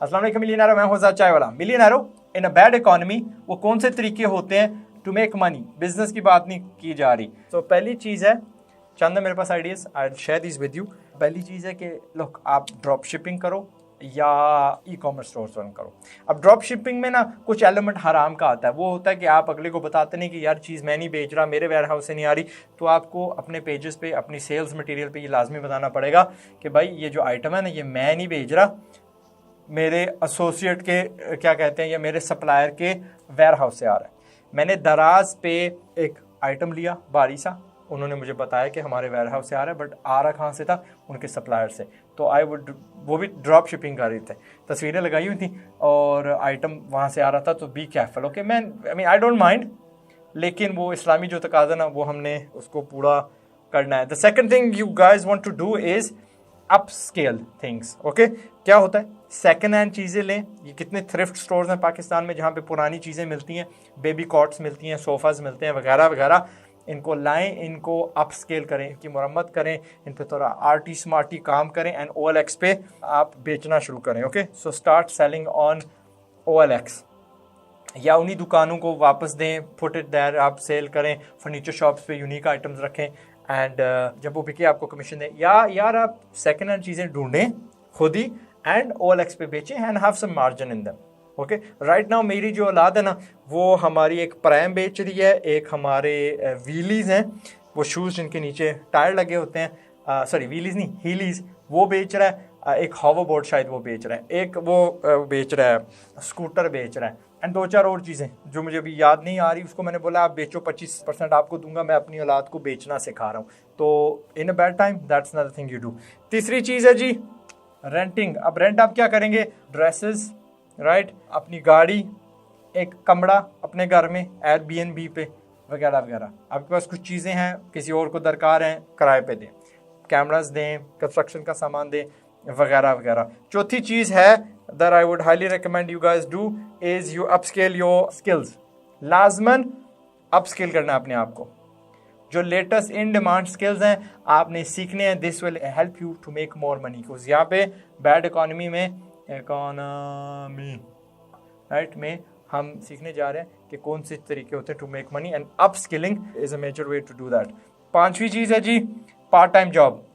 अस्सलाम वालेकुम मिलियनेरो, मैं हूं चाय वाला। मिलियनेरो इन अ बैड इकोनॉमी वो कौन से तरीके होते हैं टू मेक मनी? बिजनेस की बात नहीं की जा रही। तो पहली चीज़ है, चंद मेरे पास ideas, I share this with you. पहली चीज़ है कि लोग आप ड्रॉप शिपिंग करो या ई कॉमर्स स्टोर्स रन करो। अब ड्रॉप शिपिंग में ना कुछ एलिमेंट हराम का आता है। वो होता है कि आप अगले को बताते नहीं कि यार चीज़ मैं नहीं बेच रहा, मेरे वेयर हाउस से नहीं आ रही। तो आपको अपने पेजेस पे, अपनी सेल्स मटेरियल पे ये लाजमी बताना पड़ेगा कि भाई ये जो आइटम है ना, ये मैं नहीं बेच रहा, मेरे एसोसिएट के क्या कहते हैं या मेरे सप्लायर के वेयर हाउस से आ रहा है। मैंने दराज पे एक आइटम लिया भारी सा, उन्होंने मुझे बताया कि हमारे वेयर हाउस से आ रहा है, बट आ रहा कहाँ से था? उनके सप्लायर से। तो वो भी ड्रॉप शिपिंग कर रहे थे, तस्वीरें लगाई हुई थी और आइटम वहाँ से आ रहा था। तो be careful, okay. I don't mind, लेकिन वो इस्लामी जो तकाजा ना वो हमने उसको पूरा करना है। The second thing you guys want to do is upscale things, okay. क्या होता है? सेकेंड हैंड चीज़ें लें। ये कितने थ्रिफ्ट स्टोर्स हैं पाकिस्तान में जहाँ पे पुरानी चीज़ें मिलती हैं, बेबी कॉट्स मिलती हैं, सोफ़ाज मिलते हैं वगैरह वगैरह। इनको लाएं, इनको अपस्केल करें, इनकी मरम्मत करें, इन पे थोड़ा आर्टी स्मार्टी काम करें एंड OLX पे आप बेचना शुरू करें, okay. So start selling on OLX, या उन्हीं दुकानों को वापस दें, पुट इट देयर, आप सेल करें। फर्नीचर शॉप्स पे यूनिक आइटम्स रखें एंड जब वो बिके आपको कमीशन दें। या यार आप सेकेंड हैंड चीज़ें ढूंढें खुद ही एंड OLX पे बेचें and have some margin in them, okay. Right now मेरी जो औलाद है ना, वो हमारी एक प्राइम बेच रही है, एक हमारे व्हीलीज हैं, वो शूज़ जिनके नीचे टायर लगे होते हैं, सॉरी व्हीलीज नहीं, हीलीज, वो बेच रहा है। एक हॉवर बोर्ड शायद वो बेच रहा है, एक वो बेच रहा है, स्कूटर बेच रहा है एंड दो चार और चीज़ें जो मुझे अभी याद नहीं आ रही। उसको मैंने बोला आप बेचो, 25% आपको दूंगा, मैं अपनी औलाद को बेचना सिखा रहा हूँ। तो in a bad time that's another thing you do. तीसरी चीज़ है जी रेंटिंग। अब रेंट आप क्या करेंगे? ड्रेसेस, राइट, अपनी गाड़ी, एक कमरा अपने घर में Airbnb पे वगैरह वगैरह। आपके पास कुछ चीज़ें हैं, किसी और को दरकार हैं, किराए पे दें, कैमरास दें, कंस्ट्रक्शन का सामान दें वगैरह वगैरह। चौथी चीज़ है that I would highly recommend you guys do is you upscale your skills। लाजमन अपस्किल करना अपने आप को। जो लेटेस्ट इन डिमांड स्किल्स हैं आपने सीखने हैं। This will help you to make more money. Because यहाँ पे बैड इकोनॉमी राइट में हम सीखने जा रहे हैं कि कौन से तरीके होते हैं to make money and upskilling is a major way to do that. पांचवी चीज़ है जी पार्ट टाइम जॉब।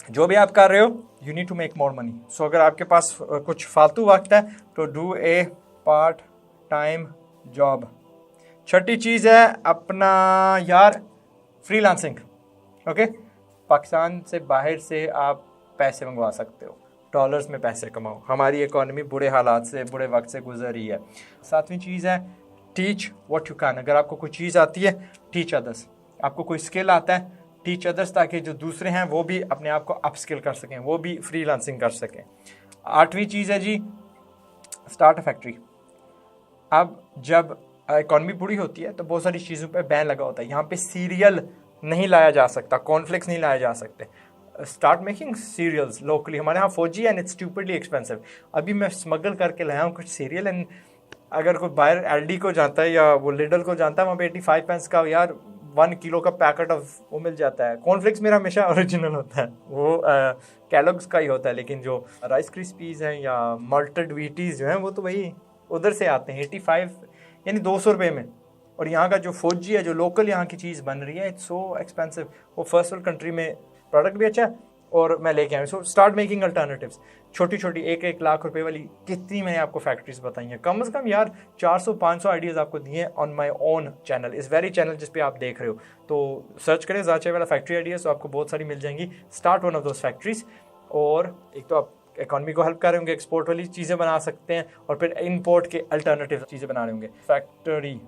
जो भी आप कर रहे हो you need to make more money. So अगर आपके पास कुछ फालतू वक्त है तो do a part time job. छठी चीज़ है अपना यार फ्रीलांसिंग, ओके। पाकिस्तान से बाहर से आप पैसे मंगवा सकते हो, डॉलर्स में पैसे कमाओ। हमारी इकोनॉमी बुरे हालात से, बुरे वक्त से गुजर रही है। सातवीं चीज़ है टीच व्हाट यू कैन। अगर आपको कोई चीज़ आती है टीच अदर्स। आपको कोई स्किल आता है टीच अदर्स, ताकि जो दूसरे हैं वो भी अपने आप को अपस्किल कर सकें, वो भी फ्रीलांसिंग कर सकें। आठवीं चीज़ है जी स्टार्ट अ फैक्ट्री। अब जब इकॉनमी बुरी होती है तो बहुत सारी चीज़ों पे बैन लगा होता है। यहाँ पे सीरियल नहीं लाया जा सकता, कॉर्नफ्लेक्स नहीं लाए जा सकते। Start making serials locally. हमारे यहाँ फौजी एंड इट्स स्टूपिडली एक्सपेंसिव। अभी मैं स्मगल करके लाया हूँ कुछ सीरियल एंड अगर कोई बाहर LD को जानता है या वो लिडल को जानता है, वहाँ पे 85 पेंस का यार 1 किलो का पैकेट ऑफ वो मिल जाता है। कॉर्नफ्लेक्स मेरा हमेशा ओरिजिनल होता है, वो कैलॉग्स का ही होता है, लेकिन जो राइस क्रिस्पीज़ हैं या मल्टेड व्हीटीज़ जो हैं वो तो वही उधर से आते हैं 85 यानी 200 रुपये में। और यहाँ का जो फौजी है, जो लोकल यहाँ की चीज़ बन रही है, इट्स सो एक्सपेंसिव। वो फर्स्ट वर्ल्ड कंट्री में प्रोडक्ट भी अच्छा है और मैं लेके आया। So start making alternatives. छोटी छोटी 1-1 लाख रुपए वाली कितनी मैंने आपको फैक्ट्रीज बताई हैं, कम से कम यार 400-500 आइडियाज़ आपको दिए ऑन माई ओन चैनल, इस वेरी चैनल जिस पे आप देख रहे हो। तो सर्च करें ज़ाचे वाला फैक्ट्री आइडियाज़, तो आपको बहुत सारी मिल जाएंगी। Start one of those factories. और एक तो आप इकॉनमी को हेल्प कर रहे होंगे, एक्सपोर्ट वाली चीज़ें बना सकते हैं, और फिर इंपोर्ट के अल्टरनेटिव चीज़ें बना रहे होंगे। फैक्ट्री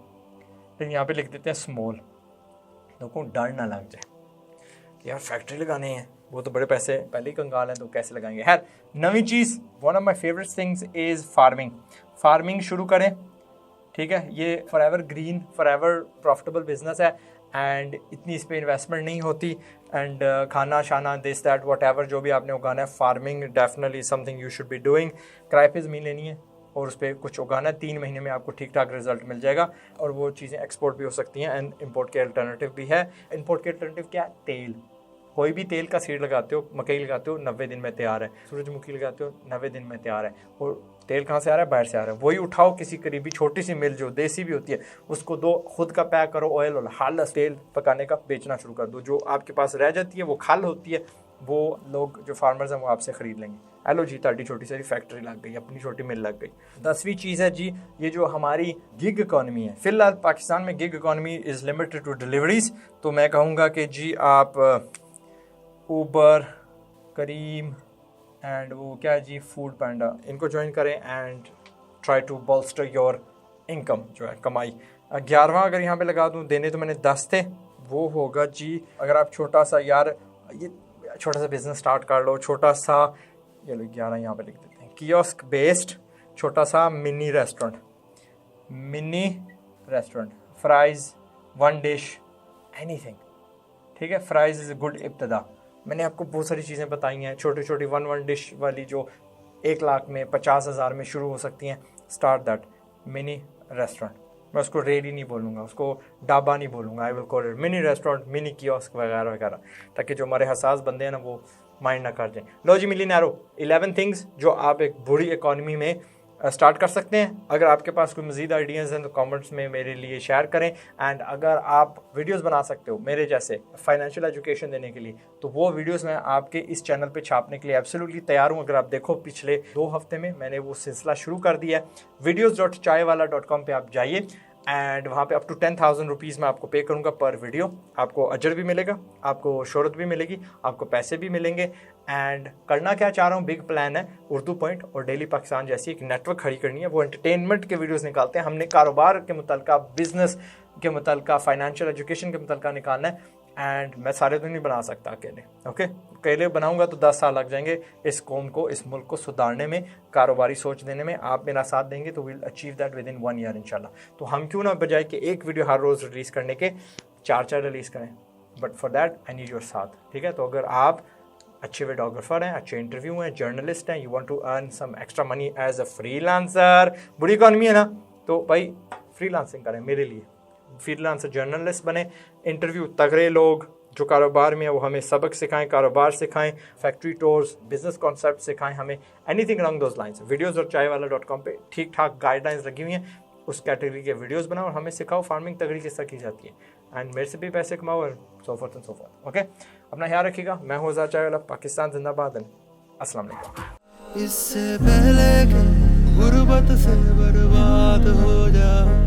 फिर यहाँ पे लिख देते हैं स्मॉल, लोगों को डर ना लग जाए यार फैक्ट्री लगाने हैं, वो तो बड़े पैसे पहले ही कंगाल हैं तो कैसे लगाएंगे। खैर, नवी चीज़, one of my favourite things is farming. Farming शुरू करें, ठीक है। ये forever green, forever profitable business है एंड इतनी इस पर इन्वेस्टमेंट नहीं होती एंड खाना शाना दिस दैट वट एवर जो भी आपने उगाना है, farming definitely something you should be doing. किराए पे ज़मीन लेनी है और उस पर कुछ उगाना है, 3 महीने में आपको ठीक ठाक रिजल्ट मिल जाएगा और वो चीज़ें एक्सपोर्ट भी हो सकती हैं एंड इंपोर्ट के अल्टरनेटिव भी है। इंपोर्ट के अल्टरनेटिव क्या है? तेल। कोई भी तेल का सीड लगाते हो, मकई लगाते हो, 90 दिन में तैयार है। सूरजमुखी लगाते हो, 90 दिन में तैयार है। और तेल कहाँ से आ रहा है? बाहर से आ रहा है। वही उठाओ, किसी करीबी छोटी सी मिल जो देसी भी होती है उसको दो, खुद का पैक करो ऑयल और हालस तेल पकाने का बेचना शुरू कर दो। जो आपके पास रह जाती है वो खाल होती है, वो लोग जो फार्मर्स हैं वो आपसे ख़रीद लेंगे। हेलो जी, ताड़ी छोटी सी फैक्ट्री लग गई, अपनी छोटी मिल लग गई। 10वीं चीज़ है जी, ये जो हमारी गिग इकॉनमी है, फिलहाल पाकिस्तान में gig economy is limited to deliveries. तो मैं कहूँगा कि जी आप ऊबर, करीम एंड वो क्या है जी, फूड पांडा, इनको ज्वाइन करें and try to bolster your income, जो है कमाई। 11वां अगर यहाँ पे लगा दूँ, देने तो मैंने 10 थे, वो होगा जी अगर आप छोटा सा यार ये छोटा सा बिजनेस स्टार्ट कर लो, छोटा सा, ये लो 11 यहाँ पे लिख देते हैं, कियोस्क बेस्ड छोटा सा mini restaurant, fries, one dish, anything, ठीक है। फ्राइज इज़ ए गुड इब्तदा। मैंने आपको बहुत सारी चीज़ें बताई हैं, छोटी छोटी वन डिश वाली जो 1 लाख में 50,000 में शुरू हो सकती हैं। Start that mini restaurant. मैं उसको रेडी नहीं बोलूँगा, उसको ढाबा नहीं बोलूँगा, I will call it mini restaurant, mini kiosk वगैरह वगैरह, ताकि जो हमारे हसास बंदे हैं ना वो माइंड ना कर जाएं। लो जी, मिलियनेरो 11 थिंग्स जो आप एक बुरी इकॉनमी में स्टार्ट कर सकते हैं। अगर आपके पास कोई मज़ीद आइडियाज़ हैं तो कमेंट्स में मेरे लिए शेयर करें। एंड अगर आप वीडियोस बना सकते हो मेरे जैसे फाइनेंशियल एजुकेशन देने के लिए, तो वो वीडियोस मैं आपके इस चैनल पे छापने के लिए एब्सोल्युटली तैयार हूँ। अगर आप देखो पिछले 2 हफ्ते में मैंने वो सिलसिला शुरू कर दिया है। videos.chaiwala.com पे आप जाइए एंड वहाँ पे अप टू 10,000 रुपीज़ मैं आपको पे करूँगा पर वीडियो। आपको अजर भी मिलेगा, आपको शोहरत भी मिलेगी, आपको पैसे भी मिलेंगे। एंड करना क्या चाह रहा हूँ, बिग प्लान है। उर्दू पॉइंट और डेली पाकिस्तान जैसी एक नेटवर्क खड़ी करनी है। वो एंटरटेनमेंट के वीडियोस निकालते हैं, हमने कारोबार के मुतल्लिका, बिजनेस के मुतल्लिका, फाइनेंशियल एजुकेशन के मुतल्लिका निकालना है। एंड मैं सारे तो नहीं बना सकता अकेले, ओके। अकेले बनाऊंगा तो 10 साल लग जाएंगे इस कौम को, इस मुल्क को सुधारने में, कारोबारी सोच देने में। आप मेरा साथ देंगे तो will achieve that with in 1 year इंशाल्लाह। तो हम क्यों ना बजाय कि एक वीडियो हर रोज़ रिलीज़ करने के 4 रिलीज़ करें, but for that I need your साथ, ठीक है। तो अगर आप अच्छे वीडियोग्राफर हैं, अच्छे इंटरव्यू हैं, जर्नलिस्ट हैं, you want to earn some extra money as a freelancer, बुरी इकॉनमी है ना, तो भाई फ्रीलांसिंग करें मेरे लिए। फ्रीलांसर जर्नलिस्ट बने, इंटरव्यू तगड़े लोग जो कारोबार में है वो हमें सबक सिखाएं, कारोबार सिखाएं, फैक्ट्री टूर्स, बिजनेस कॉन्सेप्ट सिखाएं हमें, anything along those lines. videos.chaiwala.com पे ठीक ठाक गाइडलाइंस लगी हुई हैं, उस कैटेगरी के वीडियोस बनाओ और हमें सिखाओ फार्मिंग तगड़ी किस तरह की जाती है। एंड मेरे से भी पैसे कमाओ और so forth and so forth, okay. अपना ख्याल रखिएगा। मैं हूं ज़ार चाय वाला, पाकिस्तान जिंदाबाद। अस्सलाम वालेकुम। इससे पहले कि गुर्बत से बर्बाद हो जाओ,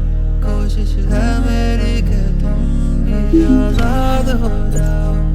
कोशिश है मेरी कि तुम भी आजाद हो जाओ।